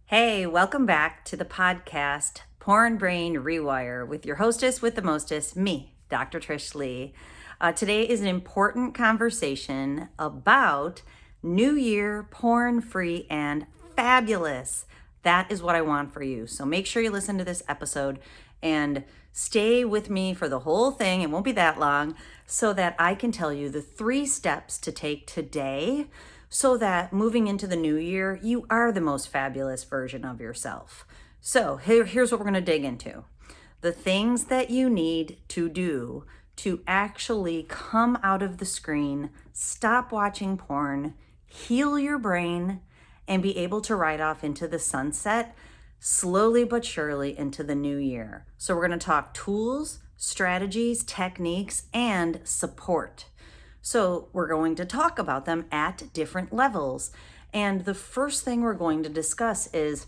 Hey, welcome back to the podcast Porn Brain Rewire with your hostess with the mostest, me, Dr. Trish Leigh. Today is an important conversation about New Year, porn-free, and fabulous. That is what I want for you. So make sure you listen to this episode and stay with me for the whole thing. It won't be that long, so that I can tell you the 3 steps to take today so that moving into the new year, you are the most fabulous version of yourself. So here's what we're going to dig into. The things that you need to do to actually come out of the screen, stop watching porn, heal your brain, and be able to ride off into the sunset slowly but surely into the new year. So we're going to talk tools, strategies, techniques, and support. So we're going to talk about them at different levels. And the first thing we're going to discuss is,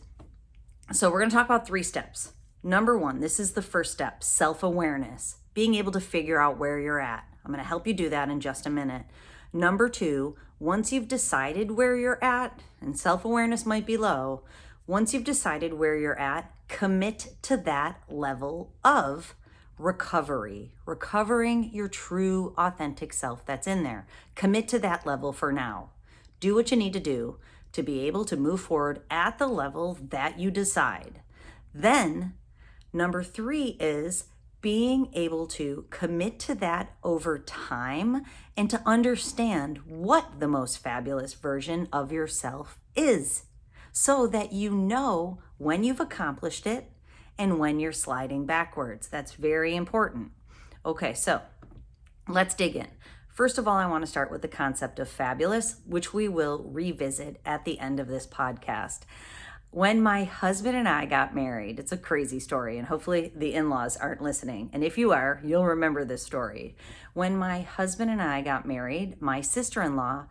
so we're going to talk about 3 steps. Number 1, this is the first step, self-awareness, being able to figure out where you're at. I'm going to help you do that in just a minute. Number 2, once you've decided where you're at, and self-awareness might be low, once you've decided where you're at, commit to that level of recovering your true authentic self that's in there. Commit to that level for now. Do what you need to do to be able to move forward at the level that you decide. Then, number 3 is being able to commit to that over time and to understand what the most fabulous version of yourself is, so that you know when you've accomplished it and when you're sliding backwards. That's very important. Okay, so let's dig in. First of all, I want to start with the concept of fabulous, which we will revisit at the end of this podcast. When my husband and I got married, it's a crazy story, and hopefully the in-laws aren't listening. And if you are, you'll remember this story. When my husband and I got married, my sister-in-law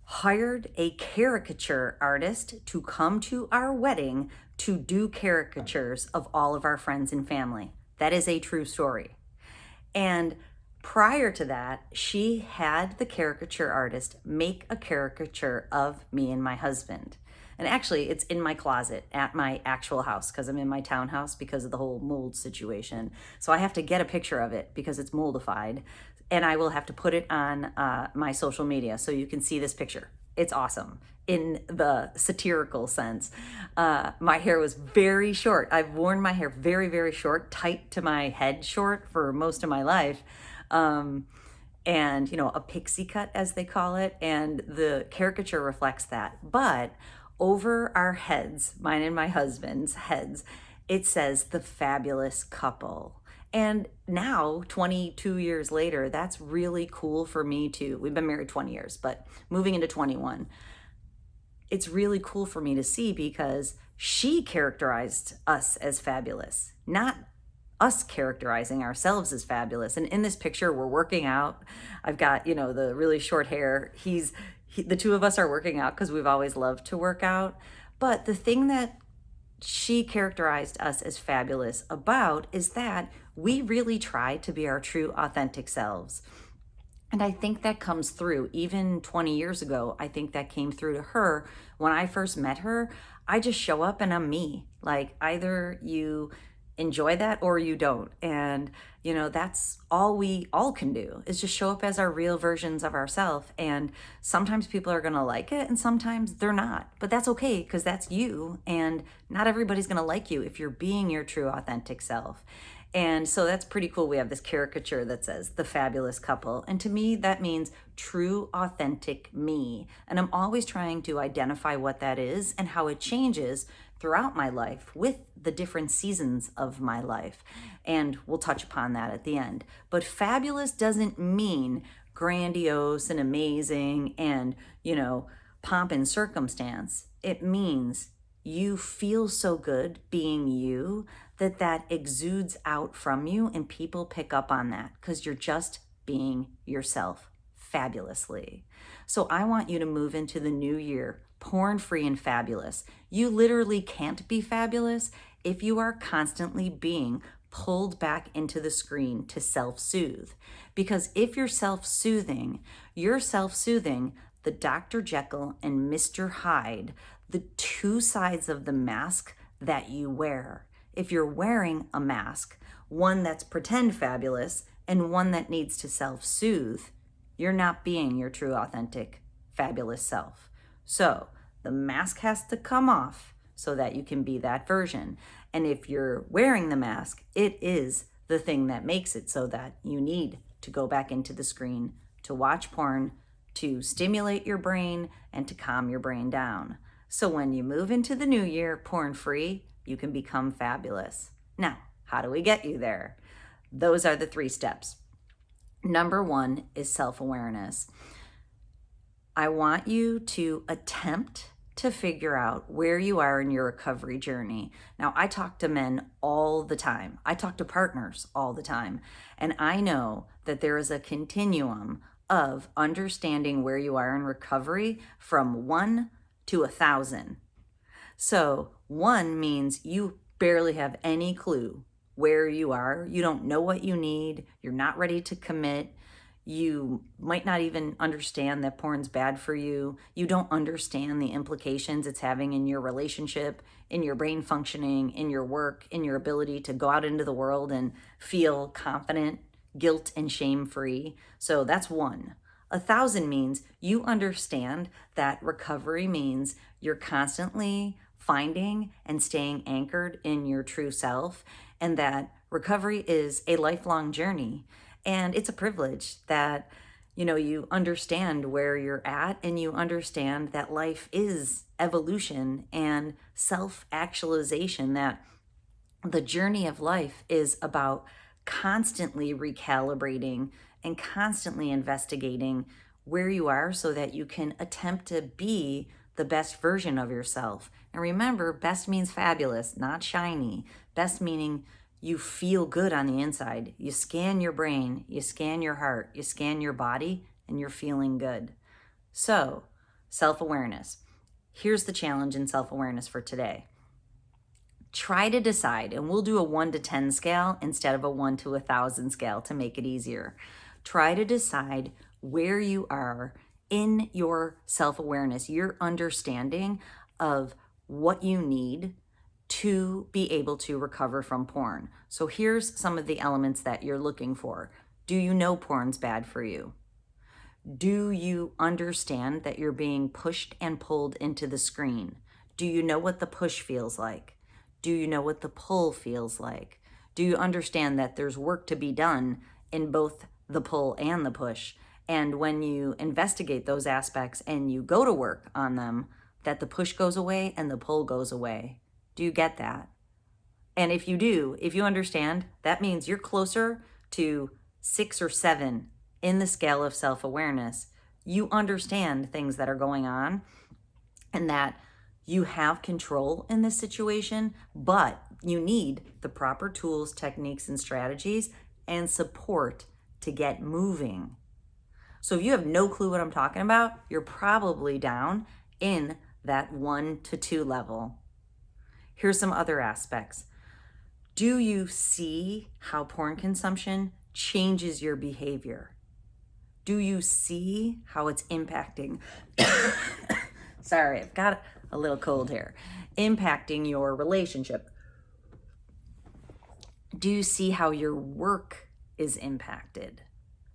hired a caricature artist to come to our wedding to do caricatures of all of our friends and family. That is a true story. And prior to that, she had the caricature artist make a caricature of me and my husband. And actually, it's in my closet at my actual house because I'm in my townhouse because of the whole mold situation. So I have to get a picture of it because it's moldified. And I will have to put it on my social media so you can see this picture. It's awesome in the satirical sense. My hair was very short. I've worn my hair very, very short, tight to my head short for most of my life. And, a pixie cut, as they call it. And the caricature reflects that. But over our heads, mine and my husband's heads, it says the fabulous couple. And now, 22 years later, that's really cool for me too. We've been married 20 years, but moving into 21, it's really cool for me to see because she characterized us as fabulous, not us characterizing ourselves as fabulous. And in this picture, we're working out. I've got, the really short hair. The two of us are working out because we've always loved to work out. But the thing that she characterized us as fabulous about is that we really try to be our true authentic selves. And I think that comes through. Even 20 years ago, I think that came through to her. When I first met her, I just show up and I'm me. Like, either you enjoy that or you don't. And, that's all we all can do is just show up as our real versions of ourselves. And sometimes people are going to like it and sometimes they're not. But that's okay because that's you. And not everybody's going to like you if you're being your true authentic self. And so that's pretty cool. We have this caricature that says the fabulous couple. And to me, that means true, authentic me. And I'm always trying to identify what that is and how it changes throughout my life with the different seasons of my life. And we'll touch upon that at the end. But fabulous doesn't mean grandiose and amazing and, pomp and circumstance. It means you feel so good being you that exudes out from you and people pick up on that because you're just being yourself fabulously. So I want you to move into the new year porn-free and fabulous. You literally can't be fabulous if you are constantly being pulled back into the screen to self-soothe. Because if you're self-soothing the Dr. Jekyll and Mr. Hyde, the two sides of the mask that you wear. If you're wearing a mask, one that's pretend fabulous and one that needs to self-soothe, you're not being your true, authentic, fabulous self. So the mask has to come off so that you can be that version. And if you're wearing the mask, it is the thing that makes it so that you need to go back into the screen to watch porn, to stimulate your brain, and to calm your brain down. So when you move into the new year porn-free, you can become fabulous. Now, how do we get you there? Those are the 3 steps. Number 1 is self-awareness. I want you to attempt to figure out where you are in your recovery journey. Now, I talk to men all the time. I talk to partners all the time. And I know that there is a continuum of understanding where you are in recovery from 1 to 1,000. So 1 means you barely have any clue where you are. You don't know what you need. You're not ready to commit. You might not even understand that porn's bad for you. You don't understand the implications it's having in your relationship, in your brain functioning, in your work, in your ability to go out into the world and feel confident, guilt and shame free. So that's 1. 1,000 means you understand that recovery means you're constantly finding and staying anchored in your true self, and that recovery is a lifelong journey. And it's a privilege that, you understand where you're at, and you understand that life is evolution and self-actualization, that the journey of life is about constantly recalibrating and constantly investigating where you are so that you can attempt to be the best version of yourself. And remember, best means fabulous, not shiny. Best meaning you feel good on the inside. You scan your brain, you scan your heart, you scan your body, and you're feeling good. So, self-awareness. Here's the challenge in self-awareness for today. Try to decide, and we'll do a 1 to 10 scale instead of a 1 to 1,000 scale to make it easier. Try to decide where you are in your self-awareness, your understanding of what you need to be able to recover from porn. So here's some of the elements that you're looking for. Do you know porn's bad for you? Do you understand that you're being pushed and pulled into the screen? Do you know what the push feels like? Do you know what the pull feels like? Do you understand that there's work to be done in both the pull and the push? And when you investigate those aspects and you go to work on them, that the push goes away and the pull goes away. Do you get that? And if you do, if you understand, that means you're closer to 6 or 7 in the scale of self-awareness. You understand things that are going on and that you have control in this situation, but you need the proper tools, techniques, and strategies and support to get moving. So if you have no clue what I'm talking about, you're probably down in that 1 to 2 level. Here's some other aspects. Do you see how porn consumption changes your behavior? Do you see how it's impacting? Sorry, I've got a little cold here. Impacting your relationship. Do you see how your work is impacted?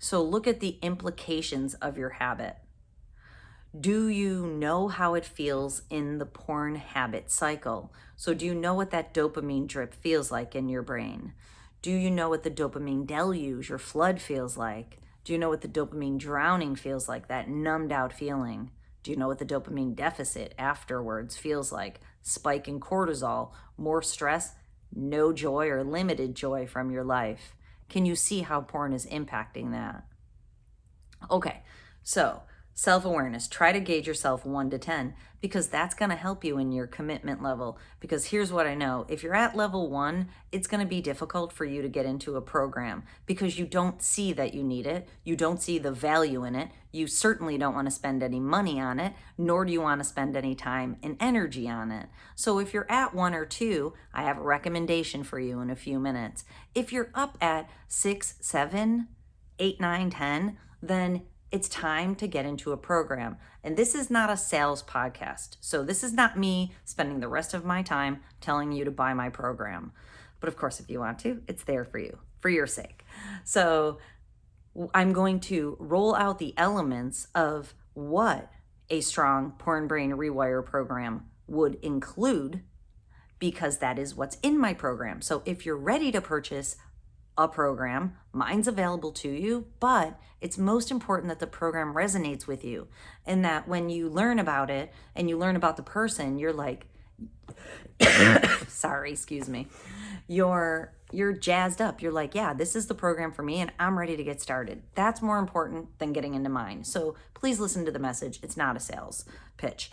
So look at the implications of your habit. Do you know how it feels in the porn habit cycle? So do you know what that dopamine drip feels like in your brain? Do you know what the dopamine deluge or flood feels like? Do you know what the dopamine drowning feels like, that numbed out feeling? Do you know what the dopamine deficit afterwards feels like? Spike in cortisol, more stress, no joy or limited joy from your life. Can you see how porn is impacting that? Okay, so self-awareness, try to gauge yourself 1 to 10 because that's going to help you in your commitment level. Because here's what I know, if you're at level 1, it's going to be difficult for you to get into a program because you don't see that you need it. You don't see the value in it. You certainly don't want to spend any money on it, nor do you want to spend any time and energy on it. So if you're at 1 or 2, I have a recommendation for you in a few minutes. If you're up at 6, 7, 8, 9, 10, then it's time to get into a program. And this is not a sales podcast. So this is not me spending the rest of my time telling you to buy my program. But of course, if you want to, it's there for you, for your sake. So I'm going to roll out the elements of what a strong porn brain rewire program would include, because that is what's in my program. So if you're ready to purchase a program, mine's available to you, but it's most important that the program resonates with you, and that when you learn about it and you learn about the person, you're like, sorry, excuse me, you're jazzed up. You're like, yeah, this is the program for me and I'm ready to get started. That's more important than getting into mine. So please listen to the message. It's not a sales pitch.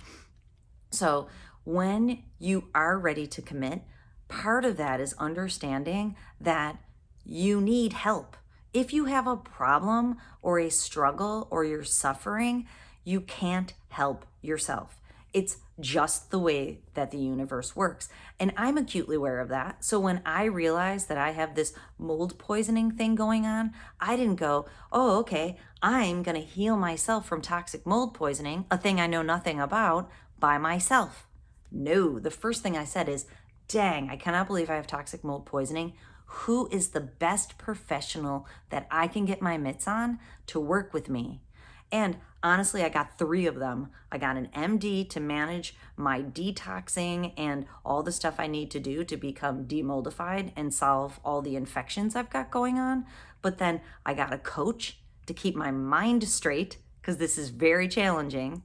So when you are ready to commit, part of that is understanding that you need help. If you have a problem or a struggle or you're suffering, you can't help yourself. It's just the way that the universe works. And I'm acutely aware of that. So when I realized that I have this mold poisoning thing going on, I didn't go, oh, okay, I'm going to heal myself from toxic mold poisoning, a thing I know nothing about, by myself. No, the first thing I said is, dang, I cannot believe I have toxic mold poisoning. Who is the best professional that I can get my mitts on to work with me? And honestly, I got 3 of them. I got an MD to manage my detoxing and all the stuff I need to do to become demoldified and solve all the infections I've got going on. But then I got a coach to keep my mind straight, because this is very challenging.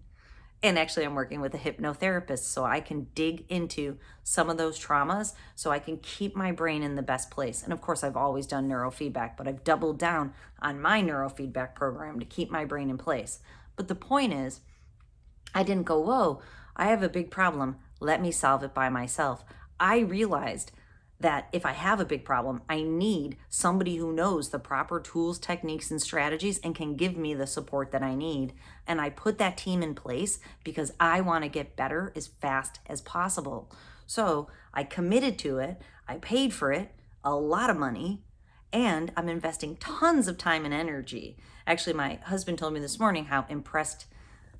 And actually, I'm working with a hypnotherapist so I can dig into some of those traumas so I can keep my brain in the best place. And of course, I've always done neurofeedback, but I've doubled down on my neurofeedback program to keep my brain in place. But the point is, I didn't go, whoa, I have a big problem. Let me solve it by myself. I realized that if I have a big problem, I need somebody who knows the proper tools, techniques, and strategies and can give me the support that I need. And I put that team in place because I want to get better as fast as possible. So I committed to it. I paid for it, a lot of money, and I'm investing tons of time and energy. Actually, my husband told me this morning how impressed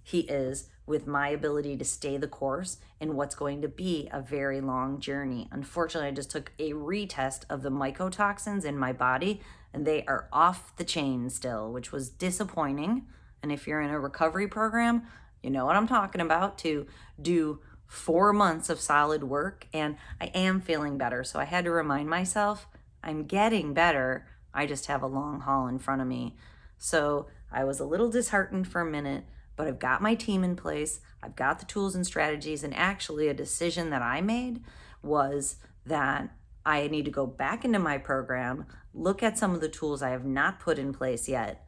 he is with my ability to stay the course in what's going to be a very long journey. Unfortunately, I just took a retest of the mycotoxins in my body, and they are off the chain still, which was disappointing. And if you're in a recovery program, you know what I'm talking about, to do 4 months of solid work, and I am feeling better. So I had to remind myself, I'm getting better. I just have a long haul in front of me. So I was a little disheartened for a minute, but I've got my team in place. I've got the tools and strategies. And actually, a decision that I made was that I need to go back into my program, look at some of the tools I have not put in place yet.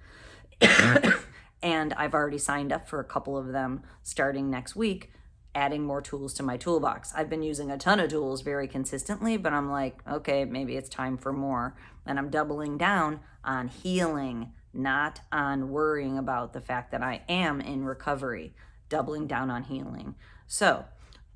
And I've already signed up for a couple of them starting next week, adding more tools to my toolbox. I've been using a ton of tools very consistently, but I'm like, okay, maybe it's time for more. And I'm doubling down on healing, not on worrying about the fact that I am in recovery, doubling down on healing. So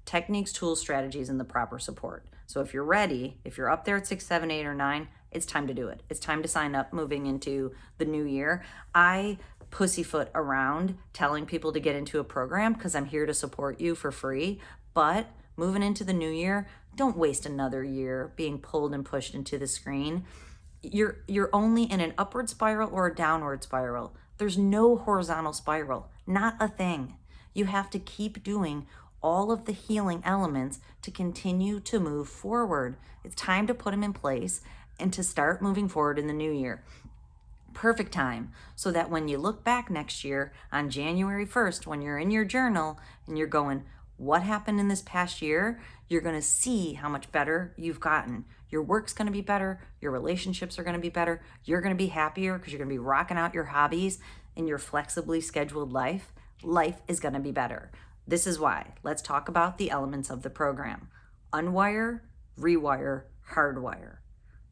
techniques, tools, strategies, and the proper support. So if you're ready, if you're up there at 6, 7, 8, or 9, it's time to do it. It's time to sign up moving into the new year. I pussyfoot around telling people to get into a program because I'm here to support you for free. But moving into the new year, don't waste another year being pulled and pushed into the screen. You're only in an upward spiral or a downward spiral. There's no horizontal spiral, not a thing. You have to keep doing all of the healing elements to continue to move forward. It's time to put them in place and to start moving forward in the new year. Perfect time, so that when you look back next year on January 1st, when you're in your journal and you're going, what happened in this past year? You're going to see how much better you've gotten. Your work's going to be better. Your relationships are going to be better. You're going to be happier because you're going to be rocking out your hobbies in your flexibly scheduled life. Life is going to be better. This is why. Let's talk about the elements of the program. Unwire, rewire, hardwire.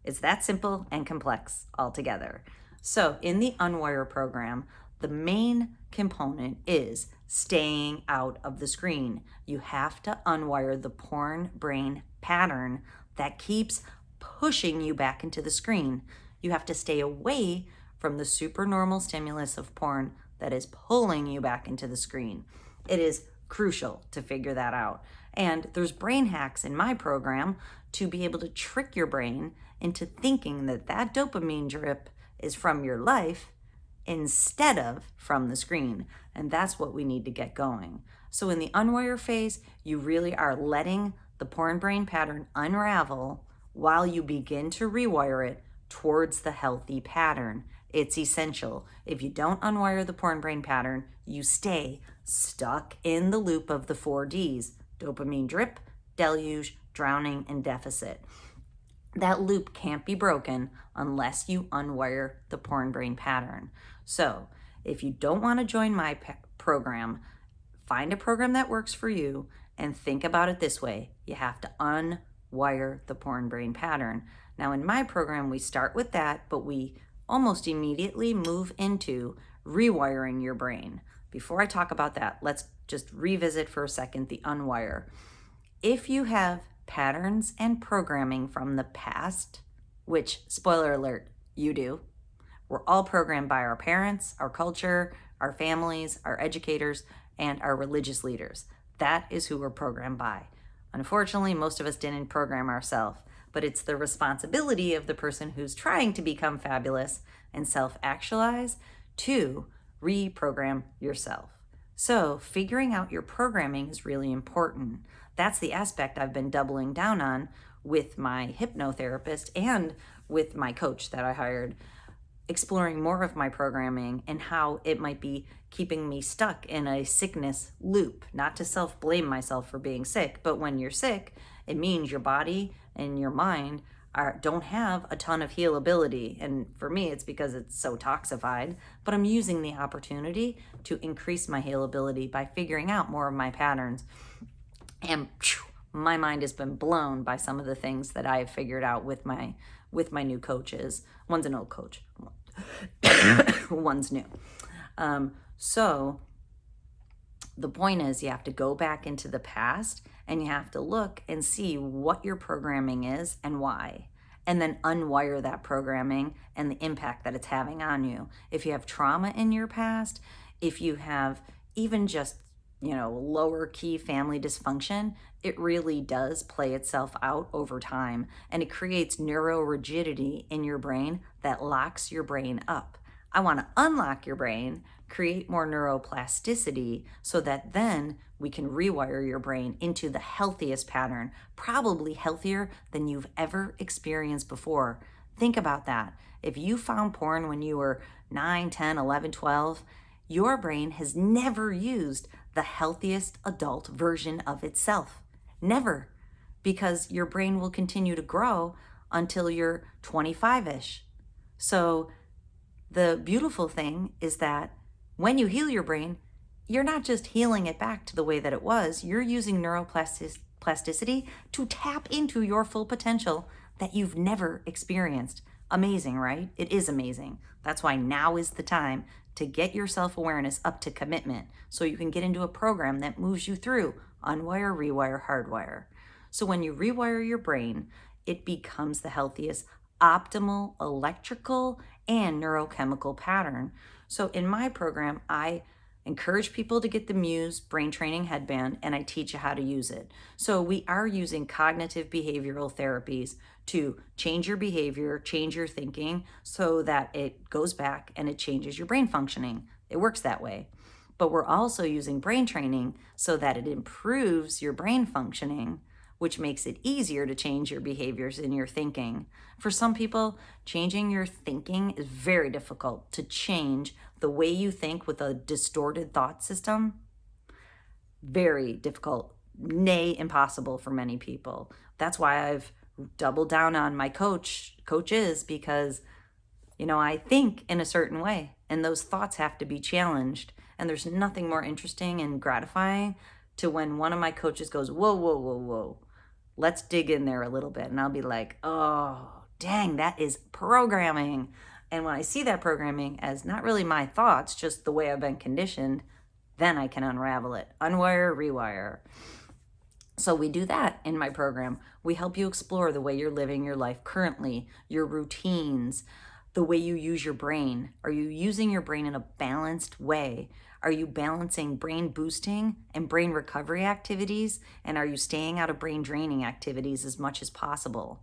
It's that simple and complex altogether. So in the Unwire program, the main component is staying out of the screen. You have to unwire the porn brain pattern that keeps pushing you back into the screen. You have to stay away from the supernormal stimulus of porn that is pulling you back into the screen. It is crucial to figure that out. And there's brain hacks in my program to be able to trick your brain into thinking that that dopamine drip is from your life instead of from the screen. And that's what we need to get going. So in the unwire phase, you really are letting the porn brain pattern unravel while you begin to rewire it towards the healthy pattern. It's essential. If you don't unwire the porn brain pattern, you stay stuck in the loop of the 4Ds: dopamine drip, deluge, drowning, and deficit. That loop can't be broken unless you unwire the porn brain pattern. So if you don't want to join my program, find a program that works for you and think about it this way. You have to unwire the porn brain pattern. Now in my program, we start with that, but we almost immediately move into rewiring your brain. Before I talk about that, let's just revisit for a second the unwire. If you have patterns and programming from the past, which, spoiler alert, you do. We're all programmed by our parents, our culture, our families, our educators, and our religious leaders. That is who we're programmed by. Unfortunately, most of us didn't program ourselves, but it's the responsibility of the person who's trying to become fabulous and self-actualize to reprogram yourself. So figuring out your programming is really important. That's the aspect I've been doubling down on with my hypnotherapist and with my coach that I hired, exploring more of my programming and how it might be keeping me stuck in a sickness loop. Not to self-blame myself for being sick, but when you're sick, it means your body and your mind don't have a ton of healability. And for me, it's because it's so toxified, but I'm using the opportunity to increase my healability by figuring out more of my patterns. And my mind has been blown by some of the things that I've figured out with my new coaches. One's an old coach, one's new. So the point is, you have to go back into the past and you have to look and see what your programming is and why, and then unwire that programming and the impact that it's having on you. If you have trauma in your past, if you have even just, lower key family dysfunction, it really does play itself out over time, and it creates neurorigidity in your brain that locks your brain up. I want to unlock your brain, create more neuroplasticity so that then we can rewire your brain into the healthiest pattern, probably healthier than you've ever experienced before. Think about that. If you found porn when you were 9, 10, 11, 12, your brain has never used the healthiest adult version of itself. Never. Because your brain will continue to grow until you're 25-ish. So the beautiful thing is that when you heal your brain, you're not just healing it back to the way that it was. You're using neuroplasticity to tap into your full potential that you've never experienced. Amazing, right? It is amazing. That's why now is the time to get your self-awareness up to commitment so you can get into a program that moves you through unwire, rewire, hardwire. So when you rewire your brain, it becomes the healthiest, optimal electrical and neurochemical pattern. So in my program, I encourage people to get the Muse brain training headband, and I teach you how to use it. So we are using cognitive behavioral therapies to change your behavior, change your thinking, so that it goes back and it changes your brain functioning. It works that way. But we're also using brain training so that it improves your brain functioning, which makes it easier to change your behaviors and your thinking. For some people, changing your thinking is very difficult. To change the way you think with a distorted thought system, very difficult, nay, impossible for many people. That's why I've doubled down on my coaches, because, I think in a certain way, and those thoughts have to be challenged. And there's nothing more interesting and gratifying to when one of my coaches goes, whoa, whoa, whoa, whoa, let's dig in there a little bit. And I'll be like, oh, dang, that is programming. And when I see that programming as not really my thoughts, just the way I've been conditioned, then I can unravel it. Unwire, rewire. So we do that in my program. We help you explore the way you're living your life currently, your routines, the way you use your brain. Are you using your brain in a balanced way? Are you balancing brain boosting and brain recovery activities? And are you staying out of brain draining activities as much as possible?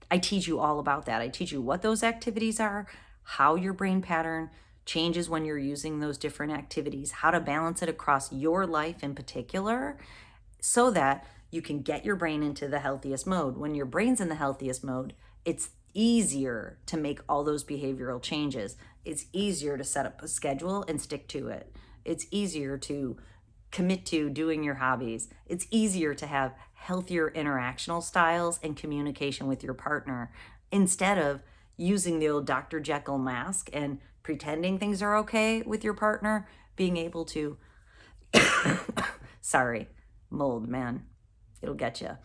I teach you all about that. I teach you what those activities are, how your brain pattern changes when you're using those different activities, how to balance it across your life in particular, so that you can get your brain into the healthiest mode. When your brain's in the healthiest mode, it's easier to make all those behavioral changes. It's easier to set up a schedule and stick to it. It's easier to commit to doing your hobbies. It's easier to have healthier interactional styles and communication with your partner instead of using the old Dr. Jekyll mask and pretending things are okay with your partner, being able to, sorry, mold, man, it'll get you.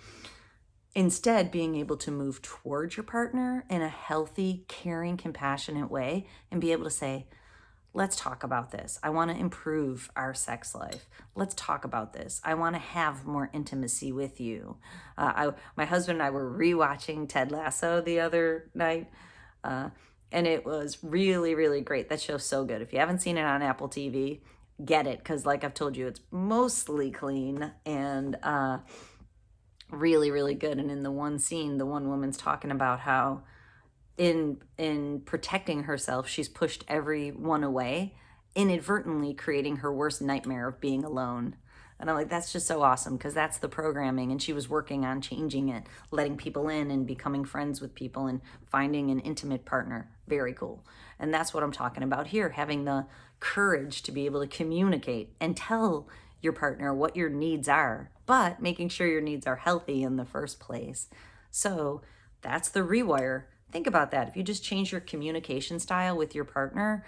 Instead, being able to move towards your partner in a healthy, caring, compassionate way and be able to say, let's talk about this. I want to improve our sex life. Let's talk about this. I want to have more intimacy with you. My husband and I were rewatching Ted Lasso the other night, and it was really, really great. That show's so good. If you haven't seen it on Apple TV, get it, because like I've told you, it's mostly clean and really, really good. And in the one scene, the one woman's talking about how in protecting herself, she's pushed everyone away, inadvertently creating her worst nightmare of being alone. And I'm like, that's just so awesome, because that's the programming. And she was working on changing it, letting people in and becoming friends with people and finding an intimate partner. Very cool. And that's what I'm talking about here, having the courage to be able to communicate and tell your partner what your needs are, but making sure your needs are healthy in the first place. So that's the rewire. Think about that. If you just change your communication style with your partner,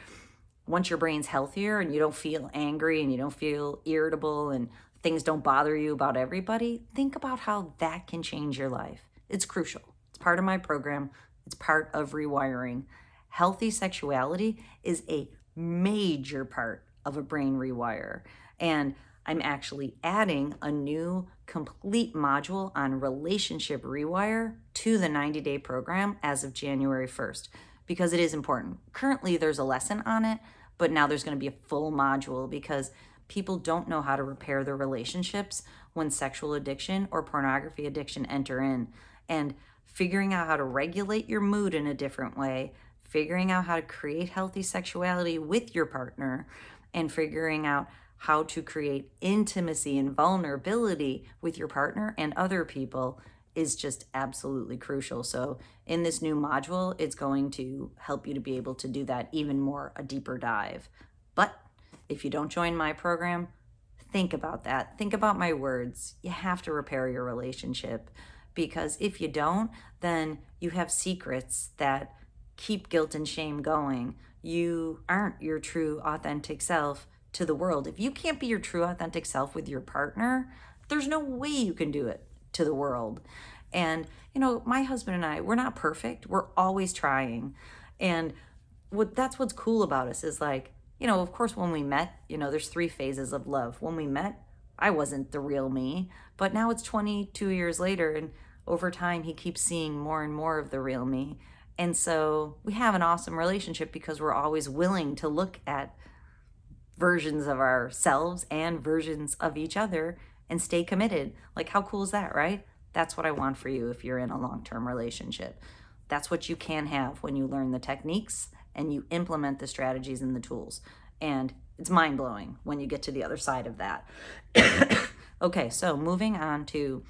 once your brain's healthier and you don't feel angry and you don't feel irritable and things don't bother you about everybody, think about how that can change your life. It's crucial. It's part of my program. It's part of rewiring. Healthy sexuality is a major part of a brain rewire. And I'm actually adding a new complete module on relationship rewire to the 90-day program as of January 1st, because it is important. Currently, there's a lesson on it, but now there's going to be a full module because people don't know how to repair their relationships when sexual addiction or pornography addiction enter in. And figuring out how to regulate your mood in a different way, figuring out how to create healthy sexuality with your partner, and figuring out how to create intimacy and vulnerability with your partner and other people is just absolutely crucial. So in this new module, it's going to help you to be able to do that even more, a deeper dive. But if you don't join my program, think about that. Think about my words. You have to repair your relationship, because if you don't, then you have secrets that keep guilt and shame going. You aren't your true, authentic self to the world. If you can't be your true, authentic self with your partner, there's no way you can do it to the world. And, you know, my husband and I, we're not perfect. We're always trying. And that's what's cool about us is, like, you know, of course, when we met, you know, there's 3 phases of love. When we met, I wasn't the real me, but now it's 22 years later, and over time, he keeps seeing more and more of the real me. And so we have an awesome relationship because we're always willing to look at versions of ourselves and versions of each other and stay committed. Like, how cool is that, right? That's what I want for you if you're in a long-term relationship. That's what you can have when you learn the techniques and you implement the strategies and the tools. And it's mind-blowing when you get to the other side of that. Okay, so moving on to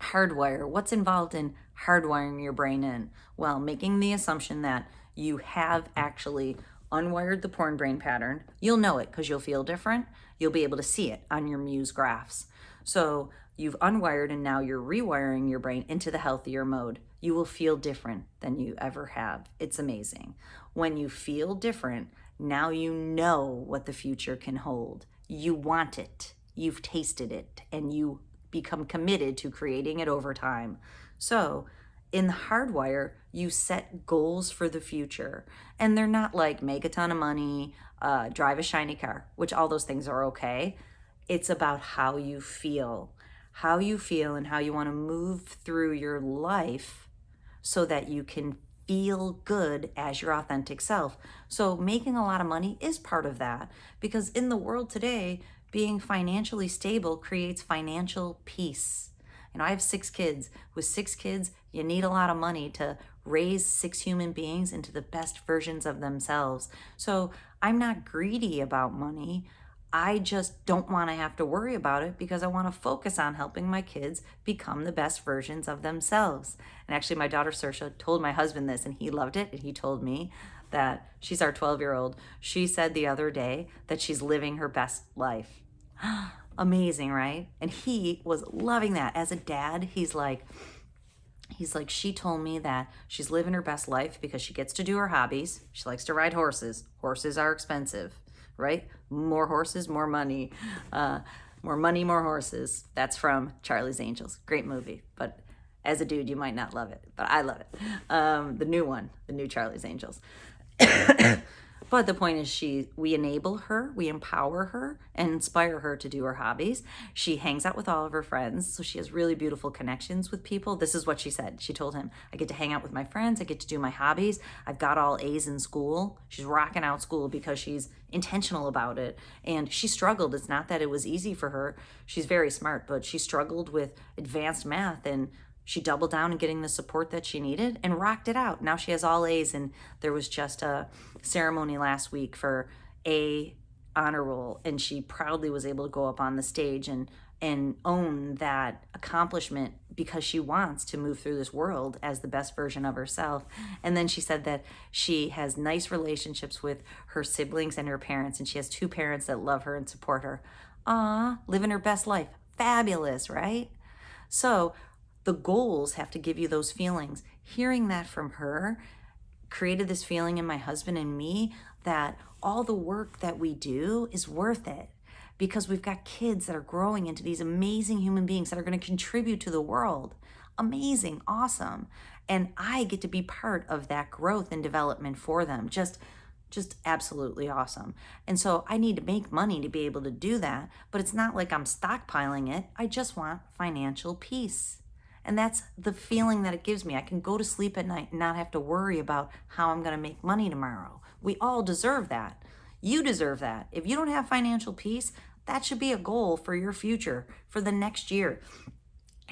hardwire. What's involved in hardwiring your brain in? Well, making the assumption that you have actually unwired the porn brain pattern. You'll know it because you'll feel different. You'll be able to see it on your Muse graphs. So you've unwired and now you're rewiring your brain into the healthier mode. You will feel different than you ever have. It's amazing. When you feel different, now you know what the future can hold. You want it. You've tasted it, and you become committed to creating it over time. So in the hardwire, you set goals for the future, and they're not like make a ton of money, drive a shiny car, which all those things are okay. It's about how you feel and how you want to move through your life so that you can feel good as your authentic self. So making a lot of money is part of that, because in the world today, being financially stable creates financial peace. I have 6 kids. With 6 kids, you need a lot of money to raise 6 human beings into the best versions of themselves. So I'm not greedy about money. I just don't want to have to worry about it, because I want to focus on helping my kids become the best versions of themselves. And actually, my daughter Saoirse told my husband this, and he loved it. And he told me that she's our 12-year-old. She said the other day that she's living her best life. Amazing, right? And he was loving that. As a dad, he's like, she told me that she's living her best life because she gets to do her hobbies. She likes to ride horses. Horses are expensive, right? More horses, more money. More money, more horses. That's from Charlie's Angels. Great movie. But as a dude, you might not love it, but I love it. The new one, the new Charlie's Angels. But the point is, we enable her, we empower her, and inspire her to do her hobbies. She hangs out with all of her friends, so she has really beautiful connections with people. This is what she said. She told him, I get to hang out with my friends, I get to do my hobbies, I've got all A's in school. She's rocking out school because she's intentional about it. And she struggled. It's not that it was easy for her. She's very smart, but she struggled with advanced math, and she doubled down in getting the support that she needed and rocked it out. Now she has all A's, and there was just a ceremony last week for A honor roll, and she proudly was able to go up on the stage and own that accomplishment, because she wants to move through this world as the best version of herself. And then she said that she has nice relationships with her siblings and her parents, and she has 2 parents that love her and support her. Living her best life. Fabulous, right? So the goals have to give you those feelings. Hearing that from her created this feeling in my husband and me that all the work that we do is worth it, because we've got kids that are growing into these amazing human beings that are going to contribute to the world. Amazing, awesome. And I get to be part of that growth and development for them. Just absolutely awesome. And so I need to make money to be able to do that, but it's not like I'm stockpiling it. I just want financial peace. And that's the feeling that it gives me. I can go to sleep at night and not have to worry about how I'm going to make money tomorrow. We all deserve that. You deserve that. If you don't have financial peace, that should be a goal for your future, for the next year.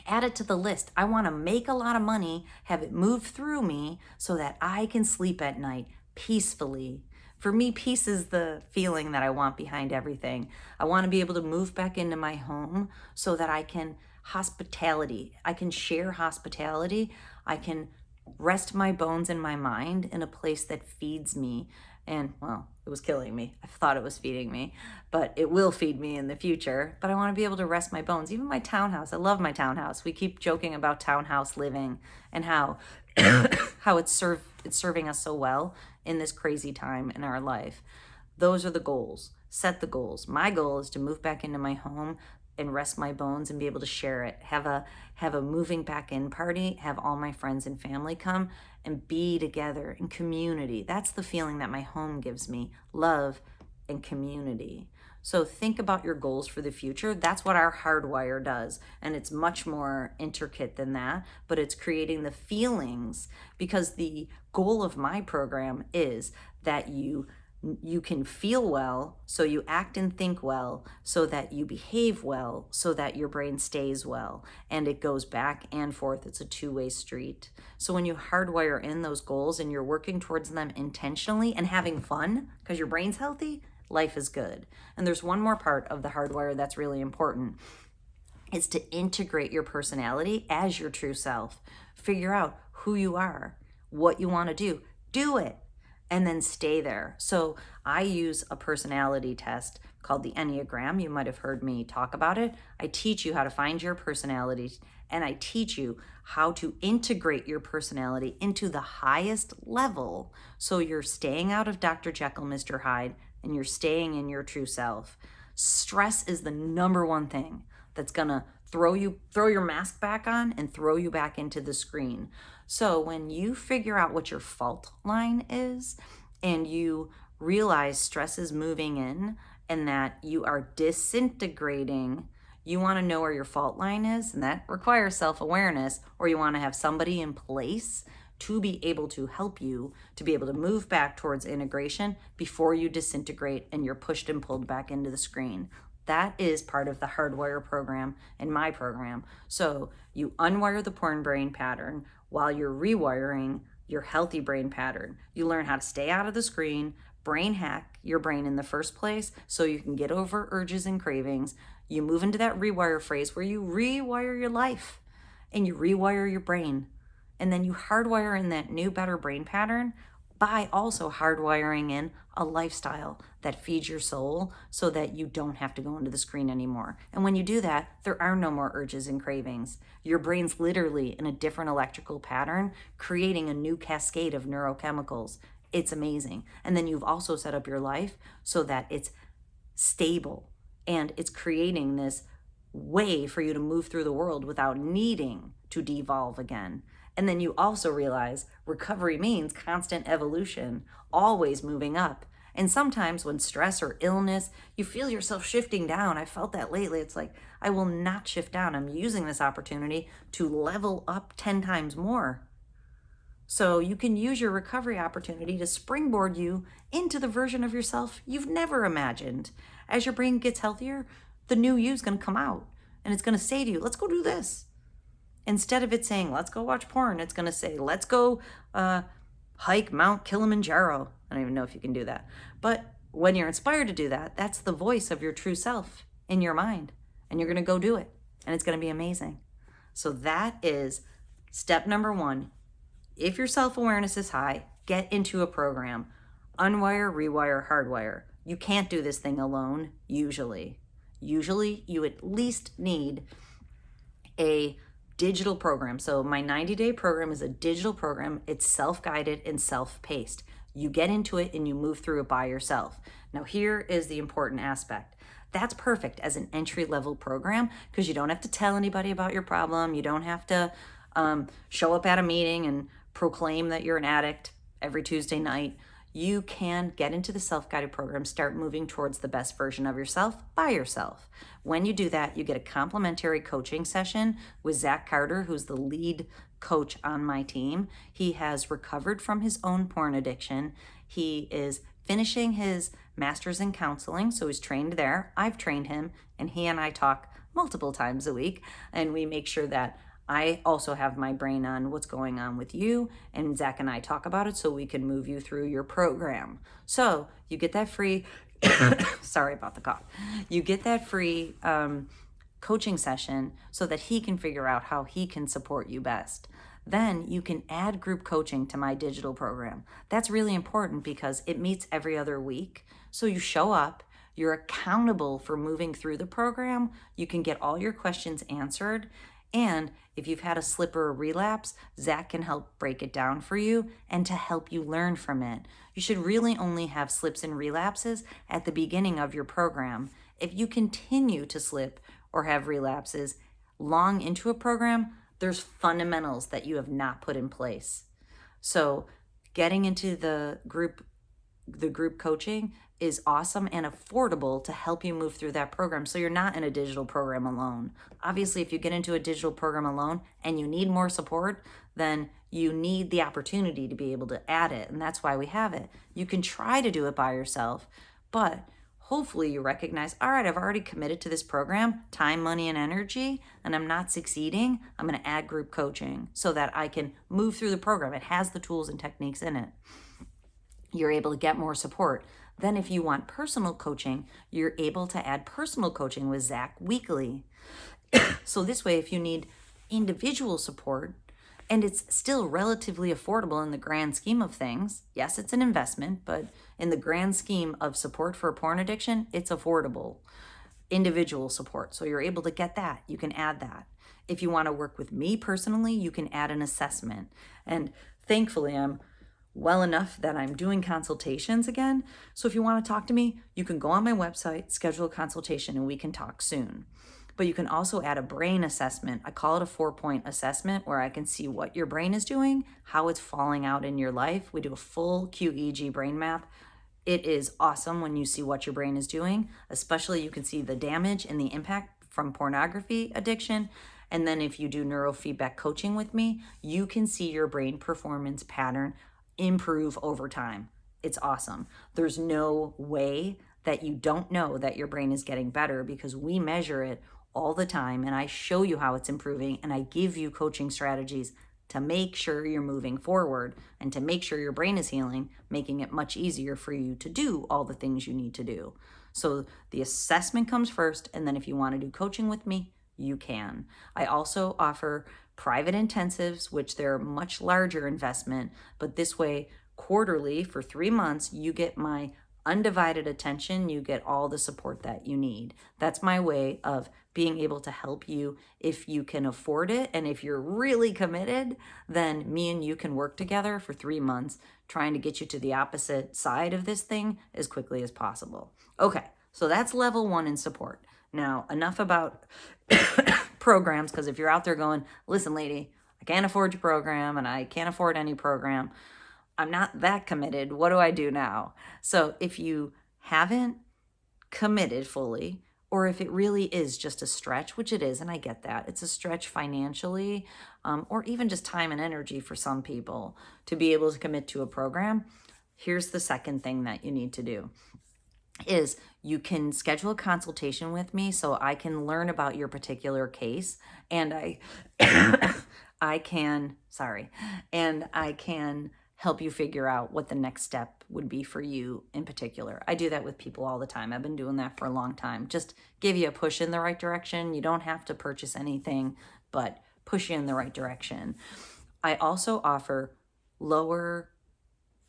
Add it to the list. I want to make a lot of money, have it move through me so that I can sleep at night peacefully. For me, peace is the feeling that I want behind everything. I want to be able to move back into my home so that I can share hospitality. I can rest my bones and my mind in a place that feeds me. And, well, it was killing me. I thought it was feeding me, but it will feed me in the future. But I want to be able to rest my bones. Even my townhouse. I love my townhouse. We keep joking about townhouse living and how it's serving us so well in this crazy time in our life. Those are the goals. Set the goals. My goal is to move back into my home and rest my bones and be able to share it. Have a moving back in party, have all my friends and family come and be together in community. That's the feeling that my home gives me, love and community. So think about your goals for the future. That's what our Hardwire does. And it's much more intricate than that, but it's creating the feelings, because the goal of my program is that you can feel well, so you act and think well, so that you behave well, so that your brain stays well. And it goes back and forth. It's a two-way street. So when you hardwire in those goals and you're working towards them intentionally and having fun because your brain's healthy, life is good. And there's one more part of the hardwire that's really important. It's to integrate your personality as your true self. Figure out who you are, what you want to do it. And then stay there. So I use a personality test called the Enneagram. You might have heard me talk about it. I teach you how to find your personality, and I teach you how to integrate your personality into the highest level, so you're staying out of Dr. Jekyll, Mr. Hyde, and you're staying in your true self. Stress is the number one thing that's gonna throw your mask back on and throw you back into the screen. So when you figure out what your fault line is and you realize stress is moving in and that you are disintegrating, you want to know where your fault line is, and that requires self-awareness, or you want to have somebody in place to be able to help you to be able to move back towards integration before you disintegrate and you're pushed and pulled back into the screen. That is part of the Hardwire program and my program. So you unwire the porn brain pattern while you're rewiring your healthy brain pattern. You learn how to stay out of the screen, brain hack your brain in the first place so you can get over urges and cravings. You move into that rewire phase where you rewire your life and you rewire your brain. And then you hardwire in that new, better brain pattern by also hardwiring in a lifestyle that feeds your soul so that you don't have to go into the screen anymore. And when you do that, there are no more urges and cravings. Your brain's literally in a different electrical pattern, creating a new cascade of neurochemicals. It's amazing. And then you've also set up your life so that it's stable and it's creating this way for you to move through the world without needing to devolve again. And then you also realize recovery means constant evolution, always moving up. And sometimes when stress or illness, you feel yourself shifting down. I felt that lately. It's like, I will not shift down. I'm using this opportunity to level up 10 times more. So you can use your recovery opportunity to springboard you into the version of yourself you've never imagined. As your brain gets healthier, the new you is going to come out and it's going to say to you, let's go do this. Instead of it saying, let's go watch porn, it's going to say, let's go hike Mount Kilimanjaro. I don't even know if you can do that. But when you're inspired to do that, that's the voice of your true self in your mind. And you're going to go do it. And it's going to be amazing. So that is step number 1. If your self-awareness is high, get into a program. Unwire, rewire, hardwire. You can't do this thing alone, usually. Usually, you at least need a digital program. So my 90-day program is a digital program. It's self-guided and self-paced. You get into it and you move through it by yourself. Now, here is the important aspect. That's perfect as an entry-level program because you don't have to tell anybody about your problem. You don't have to show up at a meeting and proclaim that you're an addict every Tuesday night. You can get into the self-guided program, start moving towards the best version of yourself by yourself. When you do that, you get a complimentary coaching session with Zach Carter, who's the lead coach on my team. He has recovered from his own porn addiction. He is finishing his master's in counseling, so he's trained there. I've trained him, and he and I talk multiple times a week, and we make sure that I also have my brain on what's going on with you, and Zach and I talk about it so we can move you through your program. So you get that free, sorry about the cough. You get that free coaching session so that he can figure out how he can support you best. Then you can add group coaching to my digital program. That's really important because it meets every other week. So you show up, you're accountable for moving through the program, you can get all your questions answered, and if you've had a slip or a relapse, Zach can help break it down for you and to help you learn from it. You should really only have slips and relapses at the beginning of your program. If you continue to slip or have relapses long into a program, there's fundamentals that you have not put in place. So getting into the group coaching is awesome and affordable to help you move through that program so you're not in a digital program alone. Obviously, if you get into a digital program alone and you need more support, then you need the opportunity to be able to add it, and that's why we have it. You can try to do it by yourself, but hopefully you recognize, all right, I've already committed to this program, time, money, and energy, and I'm not succeeding. I'm going to add group coaching so that I can move through the program. It has the tools and techniques in it. You're able to get more support. Then if you want personal coaching, you're able to add personal coaching with Zach weekly. So this way, if you need individual support, and it's still relatively affordable in the grand scheme of things, yes, it's an investment, but in the grand scheme of support for a porn addiction, it's affordable. Individual support, so you're able to get that. You can add that. If you want to work with me personally, you can add an assessment. And thankfully, I'm well enough that I'm doing consultations again. So if you want to talk to me, you can go on my website, schedule a consultation, and we can talk soon. But you can also add a brain assessment. I call it a 4-point assessment where I can see what your brain is doing, how it's falling out in your life. We do a full QEEG brain map. It is awesome when you see what your brain is doing, especially you can see the damage and the impact from pornography addiction. And then if you do neurofeedback coaching with me, you can see your brain performance pattern improve over time. It's awesome. There's no way that you don't know that your brain is getting better, because we measure it all the time, and I show you how it's improving, and I give you coaching strategies to make sure you're moving forward and to make sure your brain is healing, making it much easier for you to do all the things you need to do. So the assessment comes first, and then if you want to do coaching with me, you can. I also offer private intensives, which they're a much larger investment, but this way, quarterly for 3 months, you get my undivided attention. You get all the support that you need. That's my way of being able to help you if you can afford it. And if you're really committed, then me and you can work together for 3 months, trying to get you to the opposite side of this thing as quickly as possible. Okay, so that's level 1 in support. Now, enough about programs, because if you're out there going, listen, lady, I can't afford your program and I can't afford any program, I'm not that committed, what do I do now? So if you haven't committed fully, or if it really is just a stretch, which it is, and I get that, it's a stretch financially, or even just time and energy for some people to be able to commit to a program, here's the second thing that you need to do. Is you can schedule a consultation with me so I can learn about your particular case, and I can help you figure out what the next step would be for you in particular. I do that with people all the time. I've been doing that for a long time. Just give you a push in the right direction. You don't have to purchase anything, but push you in the right direction. I also offer more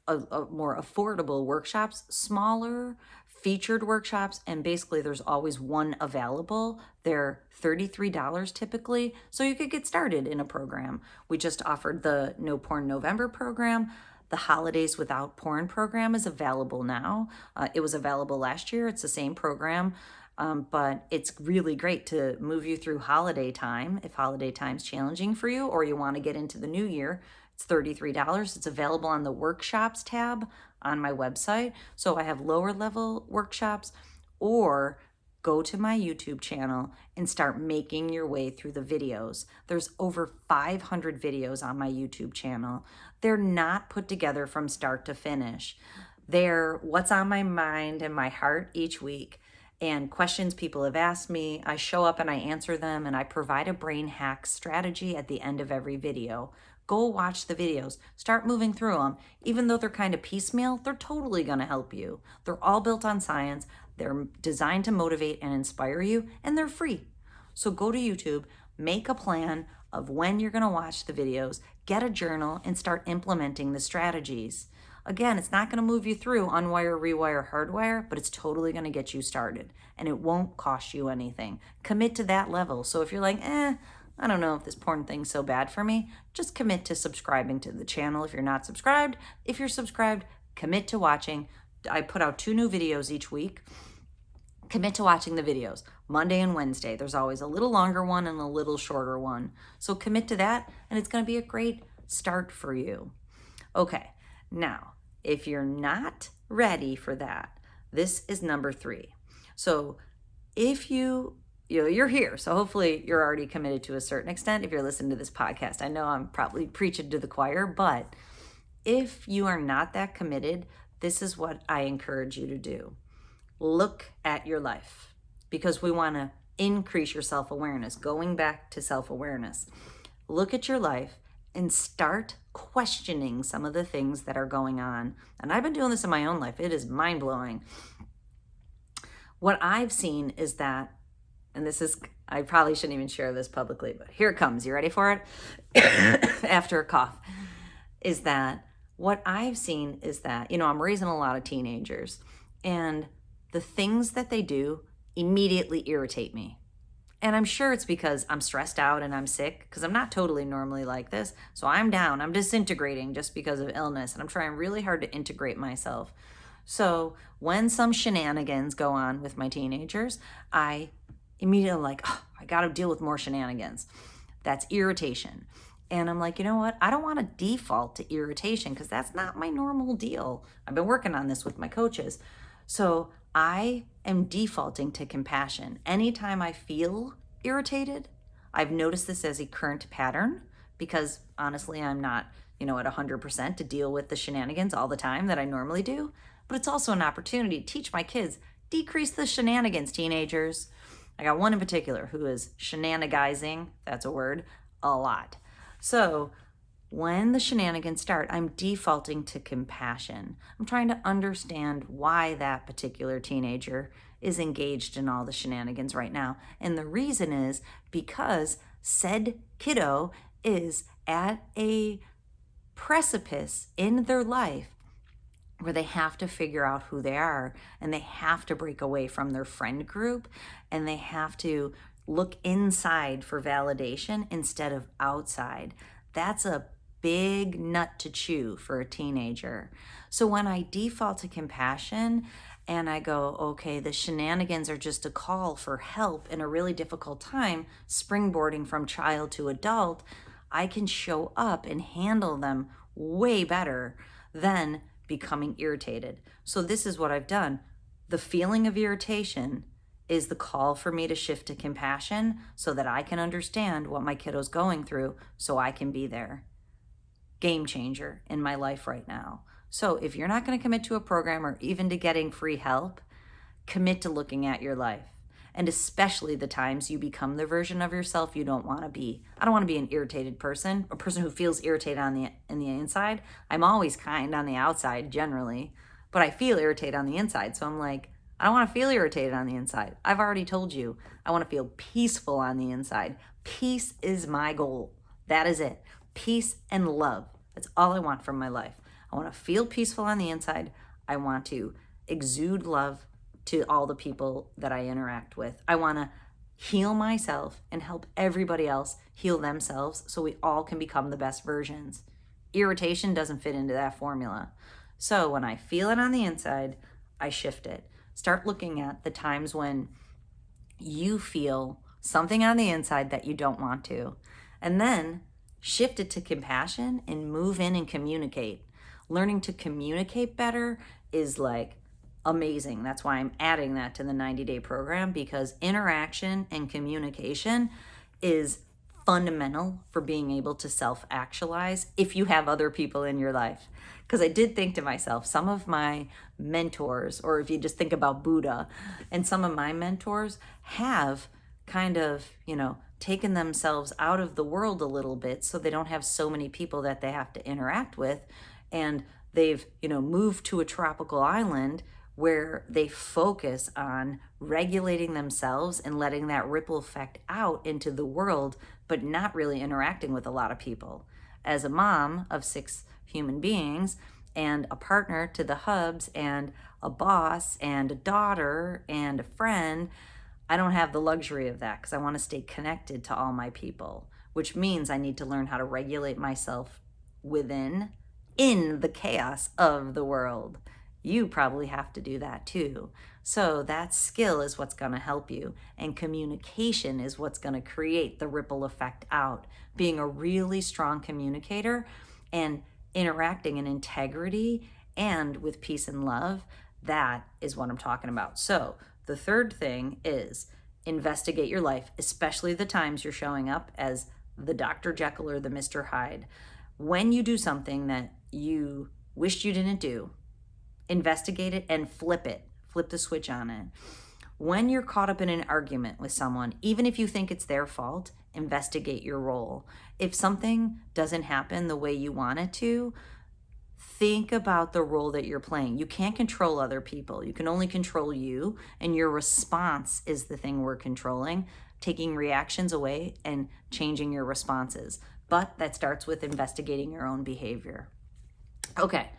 affordable workshops, smaller featured workshops, and basically there's always one available. They're $33 typically, so you could get started in a program. We just offered the No Porn November program. The Holidays Without Porn program is available now. It was available last year. It's the same program, but it's really great to move you through holiday time if holiday time's challenging for you, or you want to get into the new year. It's $33. It's available on the workshops tab on my website. So I have lower level workshops, or go to my YouTube channel and start making your way through the videos. There's over 500 videos on my YouTube channel. They're not put together from start to finish. They're what's on my mind and my heart each week, and questions people have asked me. I show up and I answer them, and I provide a brain hack strategy at the end of every video. Go watch the videos. Start moving through them. Even though they're kind of piecemeal, they're totally going to help you. They're all built on science. They're designed to motivate and inspire you, and they're free. So go to YouTube, make a plan of when you're going to watch the videos, get a journal, and start implementing the strategies. Again, it's not going to move you through unwire, rewire, hardwire, but it's totally going to get you started, and it won't cost you anything. Commit to that level. So if you're like, I don't know if this porn thing's so bad for me, just commit to subscribing to the channel if you're not subscribed. If you're subscribed, commit to watching. I put out 2 new videos each week. Commit to watching the videos, Monday and Wednesday. There's always a little longer one and a little shorter one. So commit to that, and it's going to be a great start for you. Okay, now, if you're not ready for that, this is number 3. So if you're here, so hopefully you're already committed to a certain extent if you're listening to this podcast. I know I'm probably preaching to the choir, but if you are not that committed, this is what I encourage you to do. Look at your life, because we want to increase your self-awareness. Going back to self-awareness, look at your life and start questioning some of the things that are going on. And I've been doing this in my own life. It is mind-blowing. What I've seen is that, and this is, I probably shouldn't even share this publicly, but here it comes. You ready for it? After a cough. Is that what I've seen is that, I'm raising a lot of teenagers, and the things that they do immediately irritate me. And I'm sure it's because I'm stressed out and I'm sick, because I'm not totally normally like this. So I'm down, I'm disintegrating just because of illness, and I'm trying really hard to integrate myself. So when some shenanigans go on with my teenagers, I immediately like, I got to deal with more shenanigans. That's irritation. And I'm like, you know what? I don't want to default to irritation, because that's not my normal deal. I've been working on this with my coaches. So I am defaulting to compassion. Anytime I feel irritated, I've noticed this as a current pattern because honestly, I'm not, at 100% to deal with the shenanigans all the time that I normally do. But it's also an opportunity to teach my kids, decrease the shenanigans, teenagers. I got one in particular who is shenanigizing, that's a word, a lot. So when the shenanigans start, I'm defaulting to compassion. I'm trying to understand why that particular teenager is engaged in all the shenanigans right now. And the reason is because said kiddo is at a precipice in their life where they have to figure out who they are, and they have to break away from their friend group, and they have to look inside for validation instead of outside. That's a big nut to chew for a teenager. So when I default to compassion and I go, okay, the shenanigans are just a call for help in a really difficult time, springboarding from child to adult, I can show up and handle them way better than becoming irritated. So this is what I've done. The feeling of irritation is the call for me to shift to compassion so that I can understand what my kiddo's going through so I can be there. Game changer in my life right now. So if you're not going to commit to a program or even to getting free help, commit to looking at your life. And especially the times you become the version of yourself you don't want to be. I don't want to be an irritated person, a person who feels irritated in the inside. I'm always kind on the outside generally, but I feel irritated on the inside. So I'm like, I don't want to feel irritated on the inside. I've already told you, I want to feel peaceful on the inside. Peace is my goal. That is it. Peace and love. That's all I want from my life. I want to feel peaceful on the inside. I want to exude love to all the people that I interact with. I want to heal myself and help everybody else heal themselves so we all can become the best versions. Irritation doesn't fit into that formula. So when I feel it on the inside, I shift it. Start looking at the times when you feel something on the inside that you don't want to, and then shift it to compassion and move in and communicate. Learning to communicate better is like amazing. That's why I'm adding that to the 90-day program, because interaction and communication is fundamental for being able to self-actualize if you have other people in your life. Because I did think to myself, some of my mentors, or if you just think about Buddha, and some of my mentors have kind of, taken themselves out of the world a little bit so they don't have so many people that they have to interact with. And they've, moved to a tropical island where they focus on regulating themselves and letting that ripple effect out into the world, but not really interacting with a lot of people. As a mom of 6 human beings and a partner to the hubs and a boss and a daughter and a friend, I don't have the luxury of that because I want to stay connected to all my people, which means I need to learn how to regulate myself in the chaos of the world. You probably have to do that too. So that skill is what's going to help you. And communication is what's going to create the ripple effect out. Being a really strong communicator and interacting in integrity and with peace and love, that is what I'm talking about. So the third thing is investigate your life, especially the times you're showing up as the Dr. Jekyll or the Mr. Hyde. When you do something that you wished you didn't do, investigate it and flip the switch on it. When you're caught up in an argument with someone, even if you think it's their fault, investigate your role. If something doesn't happen the way you want it to, think about the role that you're playing. You can't control other people. You can only control you, and your response is the thing we're controlling, taking reactions away and changing your responses. But that starts with investigating your own behavior. Okay,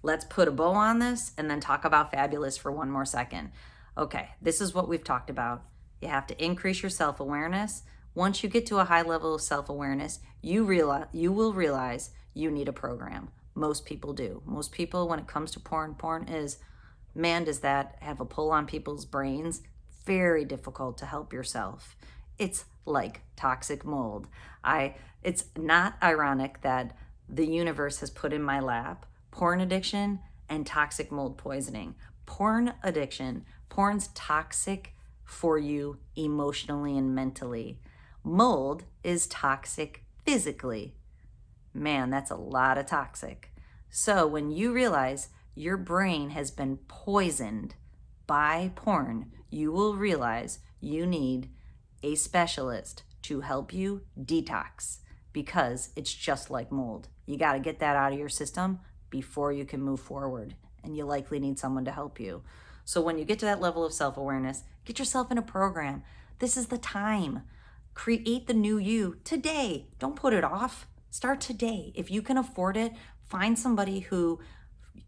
let's put a bow on this and then talk about fabulous for one more second. Okay, this is what we've talked about. You have to increase your self-awareness. Once you get to a high level of self-awareness, you will realize you need a program. Most people do. Most people, when it comes to porn is, man, does that have a pull on people's brains? Very difficult to help yourself. It's like toxic mold. It's not ironic that the universe has put in my lap porn addiction and toxic mold poisoning. Porn addiction, porn's toxic for you emotionally and mentally. Mold is toxic physically. Man, that's a lot of toxic. So when you realize your brain has been poisoned by porn, you will realize you need a specialist to help you detox, because it's just like mold. You got to get that out of your system before you can move forward, and you likely need someone to help you. So when you get to that level of self-awareness, get yourself in a program. This is the time. Create the new you today. Don't put it off. Start today. If you can afford it, find somebody who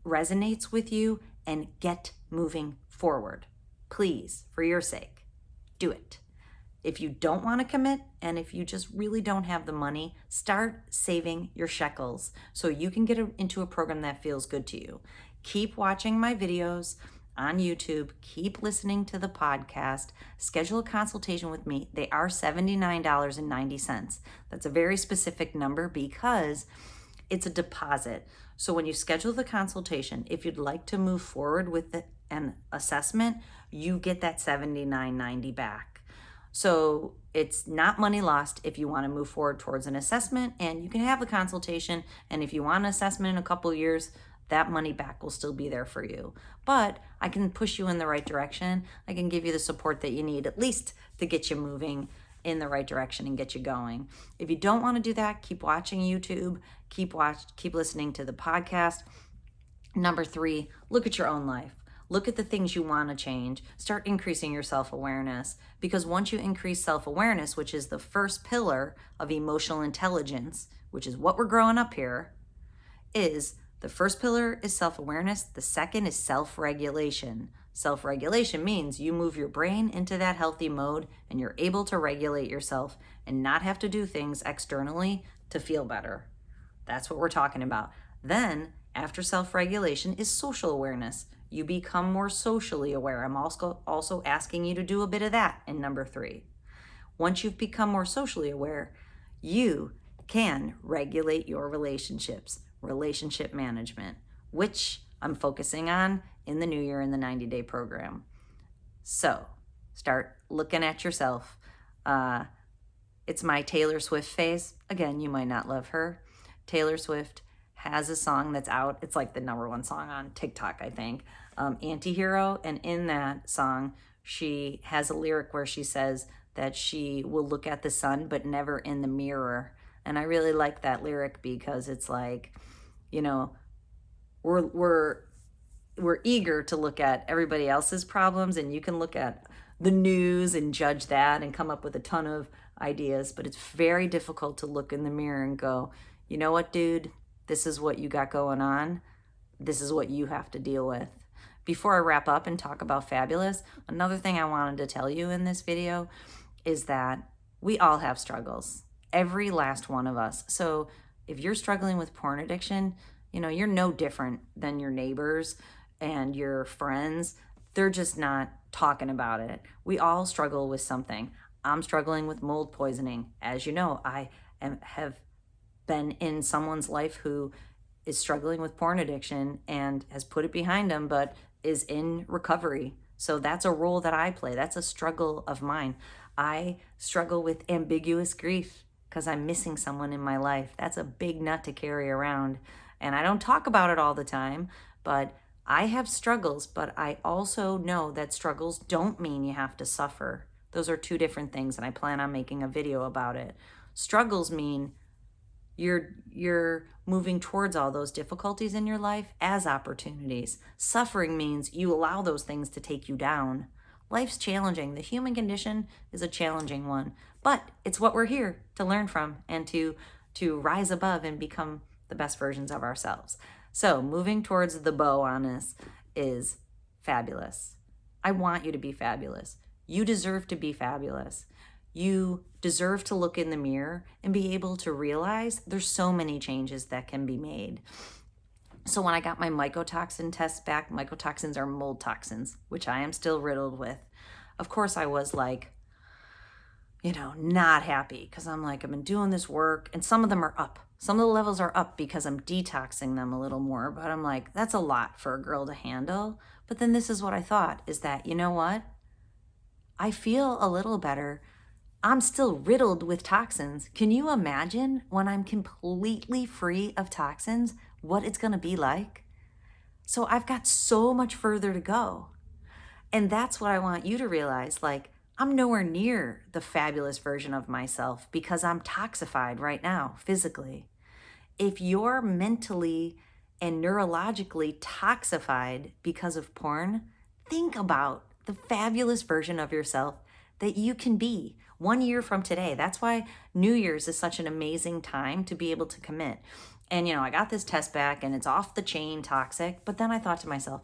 resonates with you and get moving forward. Please, for your sake, do it. If you don't want to commit, and if you just really don't have the money, start saving your shekels so you can get into a program that feels good to you. Keep watching my videos on YouTube. Keep listening to the podcast. Schedule a consultation with me. They are $79.90. That's a very specific number because it's a deposit. So when you schedule the consultation, if you'd like to move forward with an assessment, you get that $79.90 back. So it's not money lost if you want to move forward towards an assessment, and you can have a consultation. And if you want an assessment in a couple years, that money back will still be there for you. But I can push you in the right direction. I can give you the support that you need, at least to get you moving in the right direction and get you going. If you don't want to do that, keep watching YouTube, keep listening to the podcast. Number 3, look at your own life. Look at the things you want to change. Start increasing your self-awareness, because once you increase self-awareness, which is the first pillar of emotional intelligence, which is what we're growing up here, is the first pillar is self-awareness. The second is self-regulation. Self-regulation means you move your brain into that healthy mode and you're able to regulate yourself and not have to do things externally to feel better. That's what we're talking about. Then, after self-regulation is social awareness. You become more socially aware. I'm also asking you to do a bit of that in number 3. Once you've become more socially aware, you can regulate your relationships, relationship management, which I'm focusing on in the new year in the 90-day program. So start looking at yourself. It's my Taylor Swift phase. Again, you might not love her. Taylor Swift has a song that's out. It's like the #1 song on TikTok, I think. Antihero. And in that song, she has a lyric where she says that she will look at the sun, but never in the mirror. And I really like that lyric because it's like, you know, we're eager to look at everybody else's problems, and you can look at the news and judge that and come up with a ton of ideas, but it's very difficult to look in the mirror and go, you know what, dude? This is what you got going on. This is what you have to deal with. Before I wrap up and talk about fabulous, another thing I wanted to tell you in this video is that we all have struggles. Every last one of us. So if you're struggling with porn addiction, you know, you're no different than your neighbors and your friends. They're just not talking about it. We all struggle with something. I'm struggling with mold poisoning. As you know, I have been in someone's life who is struggling with porn addiction and has put it behind them, but is in recovery. So that's a role that I play. That's a struggle of mine. I struggle with ambiguous grief because I'm missing someone in my life. That's a big nut to carry around. And I don't talk about it all the time, but I have struggles, but I also know that struggles don't mean you have to suffer. Those are 2 different things, and I plan on making a video about it. Struggles mean you're moving towards all those difficulties in your life as opportunities. Suffering means you allow those things to take you down. Life's challenging. The human condition is a challenging one, but it's what we're here to learn from and to rise above and become the best versions of ourselves. So moving towards the bow on this is fabulous. I want you to be fabulous. You deserve to be fabulous. You deserve to look in the mirror and be able to realize there's so many changes that can be made. So when I got my mycotoxin test back, mycotoxins are mold toxins, which I am still riddled with. Of course, I was like, you know, not happy because I'm like, I've been doing this work and some of them are up. Some of the levels are up because I'm detoxing them a little more, but I'm like, that's a lot for a girl to handle. But then this is what I thought is that, you know what? I feel a little better I'm still riddled with toxins. Can you imagine when I'm completely free of toxins, what it's going to be like? So I've got so much further to go. And that's what I want you to realize. Like, I'm nowhere near the fabulous version of myself because I'm toxified right now, physically. If you're mentally and neurologically toxified because of porn, think about the fabulous version of yourself that you can be 1 year from today. That's why New Year's is such an amazing time to be able to commit. And, I got this test back and it's off the chain toxic. But then I thought to myself,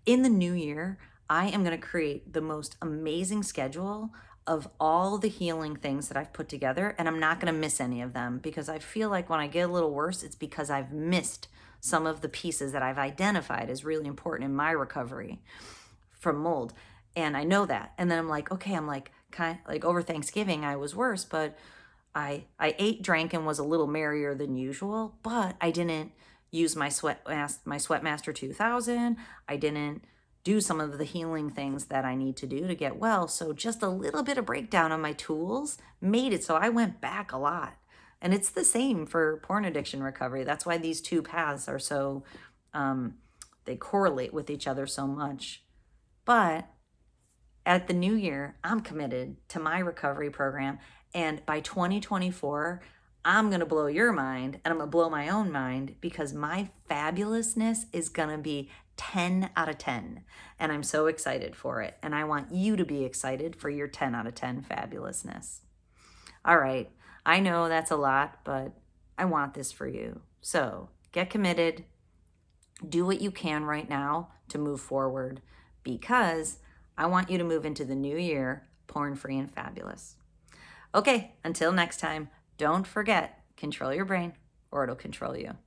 in the new year, I am going to create the most amazing schedule of all the healing things that I've put together, and I'm not going to miss any of them because I feel like when I get a little worse, it's because I've missed some of the pieces that I've identified as really important in my recovery from mold. And I know that. And then I'm like, okay, I'm like, over Thanksgiving, I was worse, but I ate, drank, and was a little merrier than usual, but I didn't use my Sweatmaster 2000. I didn't do some of the healing things that I need to do to get well. So just a little bit of breakdown on my tools made it so I went back a lot. And it's the same for porn addiction recovery. That's why these two paths are so, they correlate with each other so much. But at the new year, I'm committed to my recovery program. And by 2024, I'm going to blow your mind and I'm going to blow my own mind because my fabulousness is going to be 10 out of 10. And I'm so excited for it. And I want you to be excited for your 10 out of 10 fabulousness. All right. I know that's a lot, but I want this for you. So get committed. Do what you can right now to move forward because I want you to move into the new year porn-free and fabulous. Okay, until next time, don't forget, control your brain or it'll control you.